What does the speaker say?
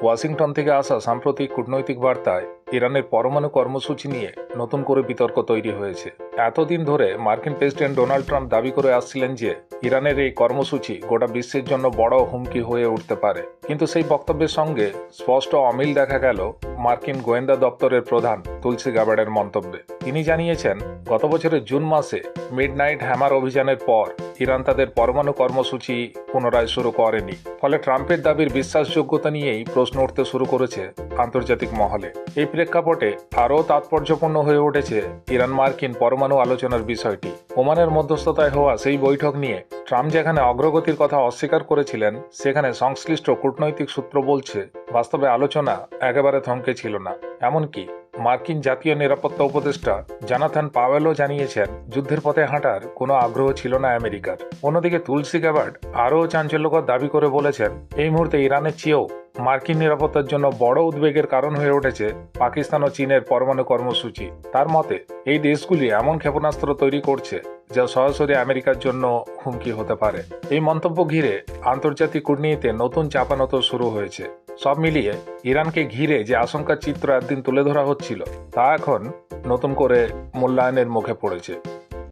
Washington থেকে আসা সাম্প্রতিক কূটনৈতিক বার্তায় ইরানের পরমাণু কর্মসূচি নিয়ে নতুন করে বিতর্ক তৈরি হয়েছে। এতদিন ধরে মার্কিন প্রেসিডেন্ট ডোনাল্ড ট্রাম্প দাবি করে আসছিলেন যে ইরানের এই কর্মসূচি গোটা বিশ্বের জন্য বড় হুমকি হয়ে উঠতে পারে, কিন্তু সেই বক্তব্যের সঙ্গে স্পষ্ট অমিল দেখা গেল মার্কিন গোয়েন্দা দপ্তরের প্রধান তুলসী গ্যাবার্ডের মন্তব্যে। তিনি জানিয়েছেন, গত বছরের জুন মাসে মিডনাইট হ্যামার অভিযানের পর ইরান তাদের পরমাণু কর্মসূচি পুনরায় শুরু করেনি। ফলে ট্রাম্পের দাবির বিশ্বাসযোগ্যতা নিয়েই প্রশ্ন উঠতে শুরু করেছে আন্তর্জাতিক মহলে। এই প্রেক্ষাপটে আরও তাৎপর্যপূর্ণ হয়ে উঠেছে ইরান মার্কিন পরমাণু আলোচনার বিষয়টি। ওমানের মধ্যস্থতায় হওয়া সেই বৈঠক নিয়ে ট্রাম্প যেখানে অগ্রগতির কথা অস্বীকার করেছিলেন, সেখানে সংশ্লিষ্ট কূটনৈতিক সূত্র বলছে বাস্তবে আলোচনা একেবারে থমকে ছিল না। এমনকি মার্কিন জাতীয় নিরাপত্তা উপদেষ্টা জোনাথন পাওয়েলও জানিয়েছেন, যুদ্ধের পথে হাঁটার কোনো আগ্রহ ছিল না আমেরিকার। অন্যদিকে তুলসী গ্যাবার্ড আরও চাঞ্চল্যকর দাবি করে বলেছেন, এই মুহূর্তে ইরানের চেয়েও মার্কিন নিরাপত্তার জন্য বড় উদ্বেগের কারণ হয়ে উঠেছে পাকিস্তান ও চীনের পরমাণু কর্মসূচি। তার মতে, এই দেশগুলি এমন ক্ষেপণাস্ত্র তৈরি করছে যা সরাসরি আমেরিকার জন্য হুমকি হতে পারে। এই মন্তব্য ঘিরে আন্তর্জাতিক কূটনীতিতে নতুন চাপানোতর শুরু হয়েছে। সব মিলিয়ে ইরানকে ঘিরে যে আশঙ্কার চিত্র একদিন তুলে ধরা হচ্ছিল, তা এখন নতুন করে মূল্যায়নের মুখে পড়েছে।